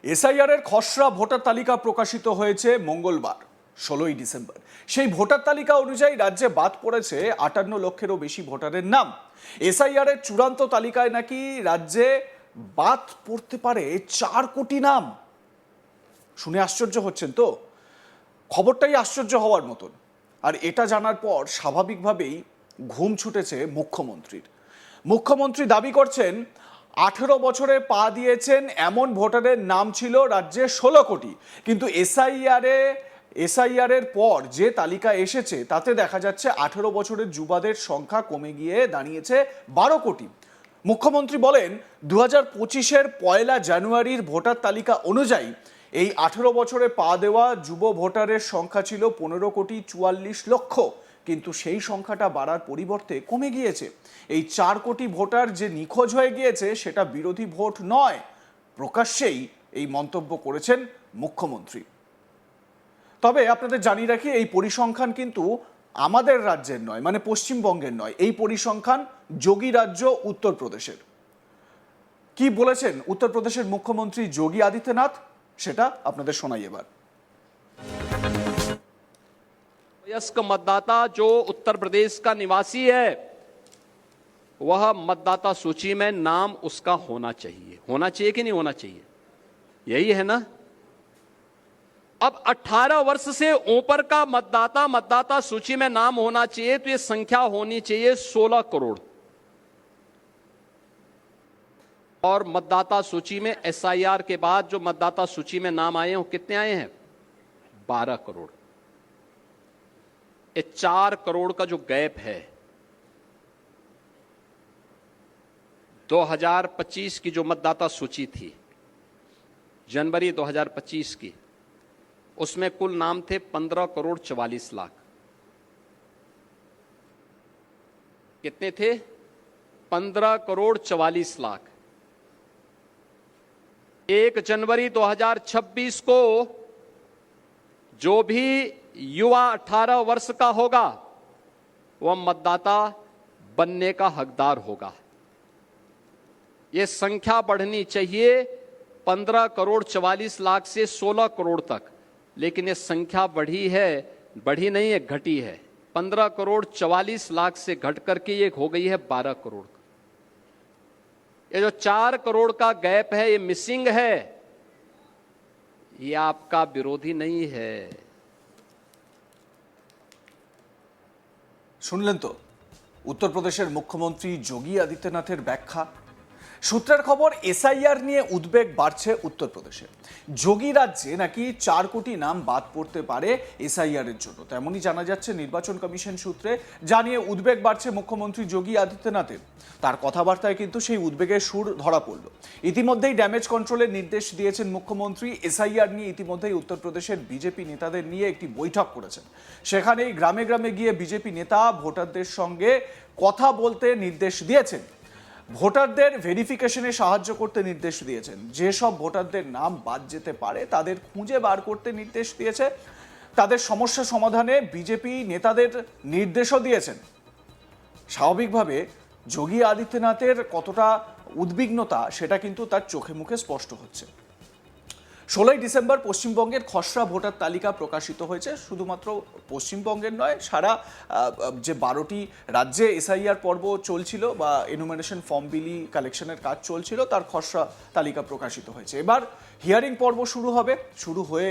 SIR এর খসড়া voter তালিকা প্রকাশিত হয়েছে মঙ্গলবার 16ই ডিসেম্বর। সেই ভোটার তালিকা অনুযায়ী রাজ্যে বাদ পড়েছে 58 লক্ষেরও বেশি ভোটারের নাম। এসআইআর এর চূড়ান্ত তালিকায় নাকি রাজ্যে বাদ পড়তে পারে 4 কোটি নাম। শুনে আশ্চর্য হচ্ছেন তো? খবরটাই আশ্চর্য হওয়ার মতন। আর এটা জানার পর স্বাভাবিকভাবেই ঘুম ছুটেছে মুখ্যমন্ত্রীর। মুখ্যমন্ত্রী দাবি করছেন 18 বছরে পা দিয়েছেন এমন ভোটারের নাম ছিল রাজ্যে 16 কোটি, কিন্তু এসআইআর এর পর যে তালিকা এসেছে তাতে দেখা যাচ্ছে 18 বছরের যুবাদের সংখ্যা কমে গিয়ে দাঁড়িয়েছে 12 কোটি। মুখ্যমন্ত্রী বলেন 2025-এর 1 জানুয়ারির ভোটার তালিকা অনুযায়ী এই 18 বছরে পা দেওয়া যুব ভোটারের সংখ্যা ছিল 15,44,00,000, কিন্তু সেই সংখ্যাটা বাড়ার পরিবর্তে কমে গিয়েছে। এই 4 কোটি ভোটার যে নিখোঁজ হয়ে গিয়েছে সেটা বিরোধী ভোট নয়, প্রকাশ্যেই এই মন্তব্য করেছেন মুখ্যমন্ত্রী। তবে আপনাদের জানিয়ে রাখি, এই পরিসংখ্যান কিন্তু আমাদের রাজ্যের নয়, মানে পশ্চিমবঙ্গের নয়। এই পরিসংখ্যান যোগী রাজ্য উত্তরপ্রদেশের। কি বলেছেন উত্তরপ্রদেশের মুখ্যমন্ত্রী যোগী আদিত্যনাথ সেটা আপনাদের শোনাই এবার। वयस्क मतदाता जो उत्तर प्रदेश का निवासी है वह मतदाता सूची में नाम उसका होना चाहिए कि नहीं होना चाहिए? यही है ना। अब 18 वर्ष से ऊपर का मतदाता सूची में नाम होना चाहिए, तो ये संख्या होनी चाहिए 16 करोड़। और मतदाता सूची में एसआईआर के बाद जो मतदाता सूची में नाम आए हैं वो कितने आए हैं? 12 करोड़। ये 4 करोड़ का जो गैप है, 2025 की जो मतदाता सूची थी जनवरी 2025 की, उसमें कुल नाम थे 15,44,00,000। कितने थे? 15,44,00,000। 1 जनवरी 2026 को जो भी युवा 18 वर्ष का होगा वह मतदाता बनने का हकदार होगा। यह संख्या बढ़नी चाहिए 15,44,00,000 से 16 करोड़ तक, लेकिन यह संख्या बढ़ी नहीं है, घटी है। 15,44,00,000 से घट करके ये हो गई है 12 करोड़। ये जो 4 करोड़ का गैप है, ये मिसिंग है, ये आपका विरोधी नहीं है। শুনলেন তো উত্তরপ্রদেশের মুখ্যমন্ত্রী যোগী আদিত্যনাথের ব্যাখ্যা। সূত্রের খবর, এসআইআর নিয়ে উদ্বেগ বাড়ছে উত্তরপ্রদেশে। যোগী রাজ্যে নাকি 4 কোটি নাম বাদ পড়তে পারে এসআইআর এর জন্য, তেমনই জানা যাচ্ছে নির্বাচন কমিশন সূত্রে। জানিয়ে উদ্বেগ বাড়ছে মুখ্যমন্ত্রী যোগী আদিত্যনাথের। তার কথাবার্তায় কিন্তু সেই উদ্বেগের সুর ধরা পড়ল। ইতিমধ্যেই ড্যামেজ কন্ট্রোলের নির্দেশ দিয়েছেন মুখ্যমন্ত্রী। এসআইআর নিয়ে ইতিমধ্যেই উত্তরপ্রদেশের বিজেপি নেতাদের নিয়ে একটি বৈঠক করেছেন। সেখানেই গ্রামে গ্রামে গিয়ে বিজেপি নেতা ভোটারদের সঙ্গে কথা বলতে নির্দেশ দিয়েছেন। ভোটারদের ভেরিফিকেশনে সাহায্য করতে নির্দেশ দিয়েছেন। যেসব ভোটারদের নাম বাদ যেতে পারে তাদের খুঁজে বার করতে নির্দেশ দিয়েছে। তাদের সমস্যা সমাধানে বিজেপি নেতাদের নির্দেশও দিয়েছেন। স্বাভাবিকভাবে যোগী আদিত্যনাথের কতটা উদ্বিগ্নতা সেটা কিন্তু তার চোখে মুখে স্পষ্ট হচ্ছে। 16ই ডিসেম্বর পশ্চিমবঙ্গের খসড়া ভোটার তালিকা প্রকাশিত হয়েছে। শুধুমাত্র পশ্চিমবঙ্গের নয়, সারা যে 12টি রাজ্যে এসআইআর পর্ব চলছিল বা এনুমারেশন ফর্ম বিলি কালেকশনের কাজ চলছিল, তার খসড়া তালিকা প্রকাশিত হয়েছে। এবার হিয়ারিং পর্ব শুরু হয়ে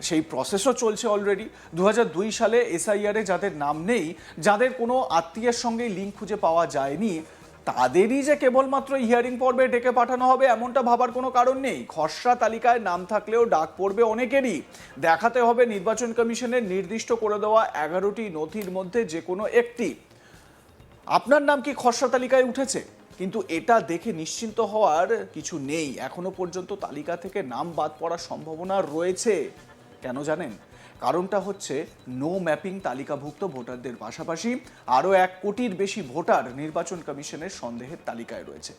সেই প্রসেসও চলছে অলরেডি। 2002 সালে এসআইআরে যাদের নাম নেই, যাদের কোনো আত্মীয়ের সঙ্গে লিঙ্ক খুঁজে পাওয়া যায়নি, তাদেরই যে কেবলমাত্র হিয়ারিং পর্বে ডেকে পাঠানো হবে এমনটা ভাবার কোনো কারণ নেই। খসড়া তালিকায় নাম থাকলেও ডাক পড়বে অনেকেরই। দেখাতে হবে নির্বাচন কমিশনের নির্দিষ্ট করে দেওয়া 11টি নথির মধ্যে যে কোনো একটি। আপনার নাম কি খসড়া তালিকায় উঠেছে? কিন্তু এটা দেখে নিশ্চিন্ত হওয়ার কিছু নেই। এখনো পর্যন্ত তালিকা থেকে নাম বাদ পড়ার সম্ভাবনা রয়েছে। কেন জানেন? কারণটা হচ্ছে নো ম্যাপিং তালিকাভুক্ত ভোটারদের পাশাপাশি আরও 1 কোটির বেশি ভোটার নির্বাচন কমিশনের সন্দেহের তালিকায় রয়েছে।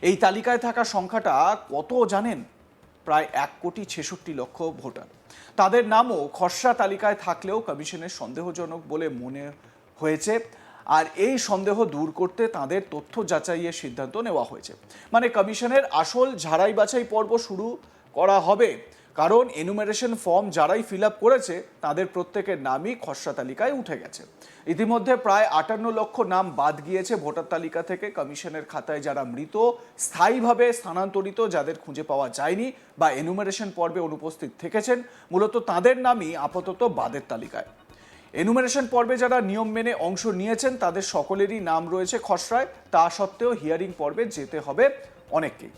এই তালিকায় থাকা সংখ্যাটা কত জানেন? প্রায় 1,66,00,000 ভোটার। তাদের নামও খসড়া তালিকায় থাকলেও কমিশনের সন্দেহজনক বলে মনে হয়েছে। আর এই সন্দেহ দূর করতে তাদের তথ্য যাচাইয়ের সিদ্ধান্ত নেওয়া হয়েছে। মানে কমিশনের আসল ঝাড়াই বাছাই পর্ব শুরু করা হবে, কারণ এনুমারেশন ফর্ম যারাই ফিল আপ করেছে তাদের প্রত্যেকের নামই খসড়া তালিকায় উঠে গেছে। ইতিমধ্যে প্রায় 58 লক্ষ নাম বাদ গিয়েছে ভোটার তালিকা থেকে। কমিশনের খাতায় যারা মৃত, স্থায়ীভাবে স্থানান্তরিত, যাদের খুঁজে পাওয়া যায়নি বা এনুমারেশন পর্বে অনুপস্থিত থেকেছেন, মূলত তাদের নামই আপাতত বাদের তালিকায়। এনুমারেশন পর্বে যারা নিয়ম মেনে অংশ নিয়েছেন তাদের সকলেরই নাম রয়েছে খসড়ায়, তা সত্ত্বেও হিয়ারিং পর্বে যেতে হবে অনেককেই।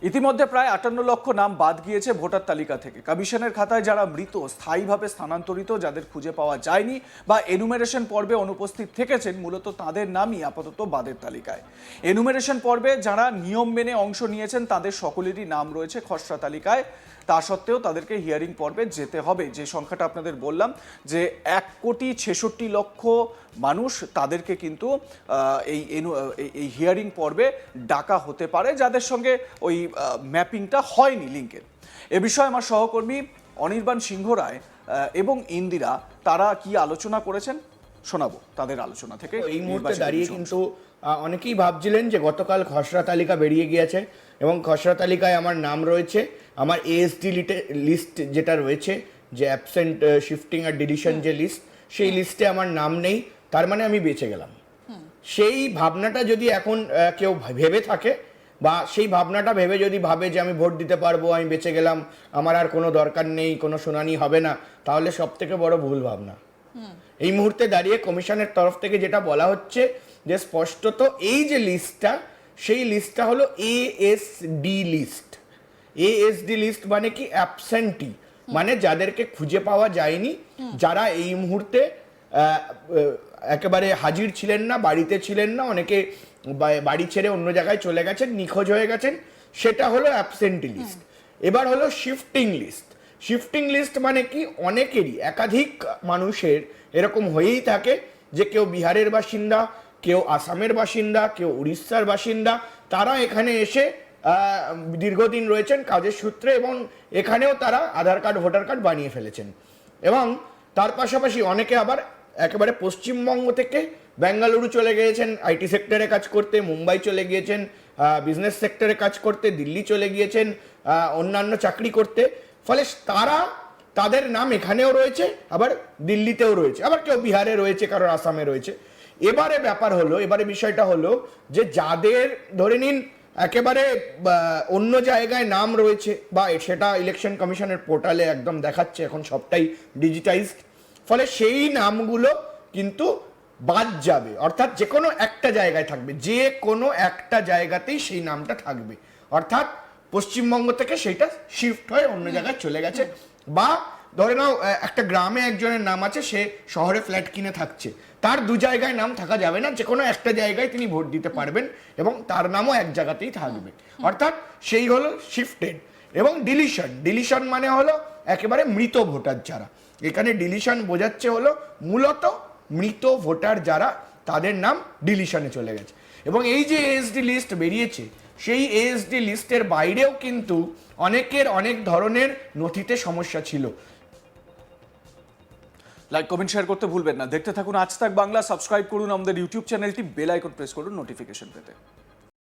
ইতিমধ্যে প্রায় 58 লক্ষ নাম বাদ গিয়েছে ভোটার তালিকা থেকে। কমিশনের খাতায় যারা মৃত, স্থায়ীভাবে স্থানান্তরিত, যাদের খুঁজে পাওয়া যায়নি বা এনুমারেশন পর্বে অনুপস্থিত থেকেছেন, মূলত তাদের নামই আপাতত বাদের তালিকায়। এনুমারেশন পর্বে যারা নিয়ম মেনে অংশ নিয়েছেন তাদের সকলেরই নাম রয়েছে খসড়া তালিকায়, তা সত্ত্বেও তাদেরকে হিয়ারিং পর্বে যেতে হবে। যে সংখ্যাটা আপনাদের বললাম যে 1,66,00,000 মানুষ, তাদেরকে কিন্তু এই হিয়ারিং পর্বে ডাকা হতে পারে, যাদের সঙ্গে ওই ম্যাপিংটা হয়নি লিঙ্কের। এ বিষয়ে আমার সহকর্মী অনির্বাণ সিংহ রায় এবং ইন্দিরা তারা কি আলোচনা করেছেন শোনাবো তাদের আলোচনা থেকে। এই মুহূর্তে দাঁড়িয়ে কিন্তু অনেকেই ভাবছিলেন যে গতকাল খসড়া তালিকা বেরিয়ে গিয়েছে এবং খসড়া তালিকায় আমার নাম রয়েছে, আমার এএসডি লিস্ট যেটা রয়েছে, যে অ্যাবসেন্ট শিফটিং আর ডিলিশন যে লিস্ট, সেই লিস্টে আমার নাম নেই, তার মানে আমি বেঁচে গেলাম। সেই ভাবনাটা যদি এখন কেউ ভেবে থাকে বা সেই ভাবনাটা ভেবে যদি ভাবে যে আমি ভোট দিতে পারবো, আমি বেঁচে গেলাম, আমার আর কোনো দরকার নেই, কোনো শুনানি হবে না, তাহলে সব থেকে বড় ভুল ভাবনা। এই মুহূর্তে দাঁড়িয়ে কমিশনের তরফ থেকে যেটা বলা হচ্ছে যে স্পষ্টত এই যে লিস্টটা, সেই লিস্টটা হলো এএসডি লিস্ট। এএসডি লিস্ট মানে কি? অ্যাবসেন্টি, মানে যাদেরকে খুঁজে পাওয়া যায়নি, যারা এই মুহূর্তে একেবারে হাজির ছিলেন না, বাড়িতে ছিলেন না, অনেকে বাড়ি ছেড়ে অন্য জায়গায় চলে গেছেন, নিখোঁজ হয়ে গেছেন, সেটা হলো অ্যাবসেন্টি লিস্ট। এবার হলো শিফটিং লিস্ট। শিফটিং লিস্ট মানে কি? অনেকেরই, একাধিক মানুষের এরকম হয়েই থাকে যে কেউ বিহারের বাসিন্দা, কেউ আসামের বাসিন্দা, কেউ উড়িষ্যার বাসিন্দা, তারা এখানে এসে দীর্ঘদিন রয়েছেন কাজের সূত্রে এবং এখানেও তারা আধার কার্ড, ভোটার কার্ড বানিয়ে ফেলেছেন। এবং তার পাশাপাশি অনেকে আবার একেবারে পশ্চিমবঙ্গ থেকে বেঙ্গালুরু চলে গিয়েছেন আইটি সেক্টরে কাজ করতে, মুম্বাই চলে গিয়েছেন বিজনেস সেক্টরে কাজ করতে, দিল্লি চলে গিয়েছেন অন্যান্য চাকরি করতে, ফলে তাদের নাম এখানেও রয়েছে, আবার দিল্লিতেও রয়েছে, আবার কেউ বিহারে রয়েছে, কারোর আসামে রয়েছে। এবারে বিষয়টা হলো যে যাদের ধরে নিন একেবারে অন্য জায়গায় নাম রয়েছে বা সেটা ইলেকশন কমিশনের পোর্টালে একদম দেখাচ্ছে, এখন সবটাই ডিজিটাইজড, ফলে সেই নামগুলো কিন্তু বাদ যাবে, অর্থাৎ যে কোনো একটা জায়গায় থাকবে, যে কোনো একটা জায়গাতেই সেই নামটা থাকবে, অর্থাৎ পশ্চিমবঙ্গ থেকে সেইটা শিফট হয়ে অন্য জায়গায় চলে গেছে। বা ধরে নাও একটা গ্রামে একজনের নাম আছে, সে শহরে ফ্ল্যাট কিনে থাকছে, তার দু জায়গায় নাম থাকা যাবে না, যে কোনো একটা জায়গায় তিনি ভোট দিতে পারবেন এবং তার নামও এক জায়গাতেই থাকবে, অর্থাৎ সেই হলো শিফটেড। এবং ডিলিশন মানে হলো একেবারে মৃত ভোটার যারা, এখানে ডিলিশন বোঝাচ্ছে হলো মূলত মৃত ভোটার যারা, তাদের নাম ডিলিশনে চলে গেছে। এবং এই যে এএসডি লিস্ট বেরিয়েছে, সেই এএসডি লিস্টের বাইরেও কিন্তু অনেকের অনেক ধরনের নথিতে সমস্যা ছিল। লাইক, কমেন্ট, শেয়ার করতে ভুলবেন না। দেখতে থাকুন আজ তাক বাংলা। সাবস্ক্রাইব করুন আমাদের ইউটিউব চ্যানেলটি, বেল আইকন প্রেস করুন নোটিফিকেশন পেতে।